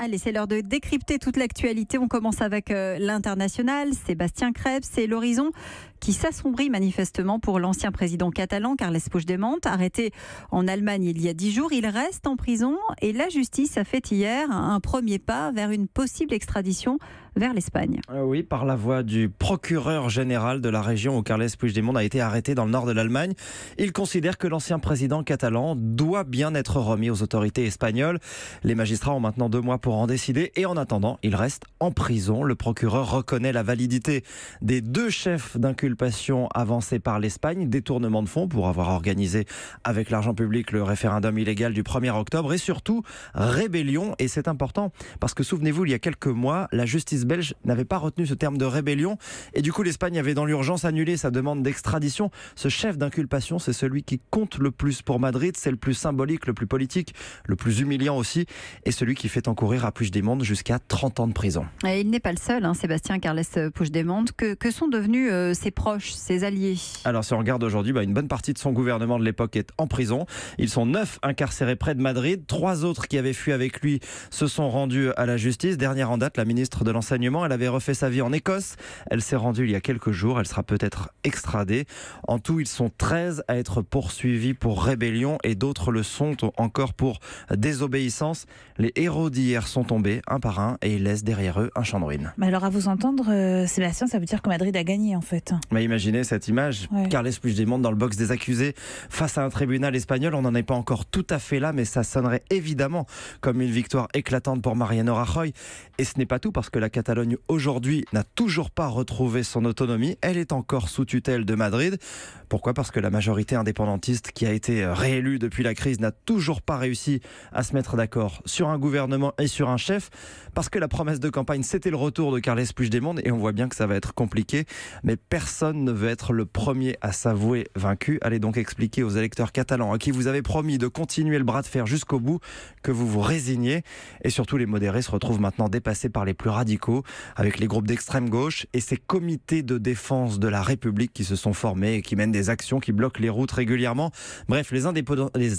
Allez, c'est l'heure de décrypter toute l'actualité. On commence avec l'international. Sébastien Krebs, c'est l'horizon qui s'assombrit manifestement pour l'ancien président catalan Carles Puigdemont, arrêté en Allemagne il y a 10 jours. Il reste en prison et la justice a fait hier un premier pas vers une possible extradition vers l'Espagne. Oui, par la voix du procureur général de la région où Carles Puigdemont a été arrêté dans le nord de l'Allemagne. Il considère que l'ancien président catalan doit bien être remis aux autorités espagnoles. Les magistrats ont maintenant 2 mois pour en décider et en attendant, il reste en prison. Le procureur reconnaît la validité des 2 chefs d'inculpation avancés par l'Espagne, détournement de fonds pour avoir organisé avec l'argent public le référendum illégal du 1er octobre et surtout rébellion. Et c'est important parce que souvenez-vous, il y a quelques mois, la justice belge n'avait pas retenu ce terme de rébellion et du coup l'Espagne avait dans l'urgence annulé sa demande d'extradition. Ce chef d'inculpation, c'est celui qui compte le plus pour Madrid, c'est le plus symbolique, le plus politique, le plus humiliant aussi et celui qui fait encourir à Puigdemont jusqu'à 30 ans de prison. Et il n'est pas le seul, Sébastien Carles Puigdemont. Que sont devenus ses proches, ses alliés? Alors si on regarde aujourd'hui, une bonne partie de son gouvernement de l'époque est en prison. Ils sont 9 incarcérés près de Madrid. 3 autres qui avaient fui avec lui se sont rendus à la justice. Dernière en date, la ministre de l'Enseignement, elle avait refait sa vie en Écosse. Elle s'est rendue il y a quelques jours. Elle sera peut-être extradée. En tout, ils sont 13 à être poursuivis pour rébellion et d'autres le sont encore pour désobéissance. Les héros d'hier sont tombés un par un et ils laissent derrière eux un champ de ruines. Mais alors à vous entendre, Sébastien, ça veut dire que Madrid a gagné en fait. Mais imaginez cette image, ouais. Carles Puigdemont dans le box des accusés face à un tribunal espagnol. On n'en est pas encore tout à fait là, mais ça sonnerait évidemment comme une victoire éclatante pour Mariano Rajoy. Et ce n'est pas tout parce que la Catalogne aujourd'hui n'a toujours pas retrouvé son autonomie. Elle est encore sous tutelle de Madrid. Pourquoi ? Parce que la majorité indépendantiste qui a été réélue depuis la crise n'a toujours pas réussi à se mettre d'accord sur un gouvernement et sur un chef. Parce que la promesse de campagne, c'était le retour de Carles Puigdemont et on voit bien que ça va être compliqué. Mais personne ne veut être le premier à s'avouer vaincu. Allez donc expliquer aux électeurs catalans à qui vous avez promis de continuer le bras de fer jusqu'au bout que vous vous résignez. Et surtout, les modérés se retrouvent maintenant dépassés par les plus radicaux avec les groupes d'extrême gauche et ces comités de défense de la République qui se sont formés et qui mènent des actions, qui bloquent les routes régulièrement. Bref, les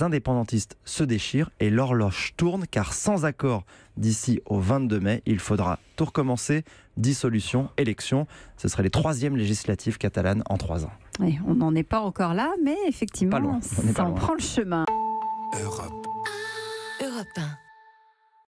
indépendantistes se déchirent et l'horloge tourne car sans accord d'ici au 22 mai, il faudra tout recommencer, dissolution, élection. Ce seraient les 3e législatives catalanes en 3 ans. Oui, on n'en est pas encore là, mais effectivement, pas loin. ça en prend le chemin. Europe 1.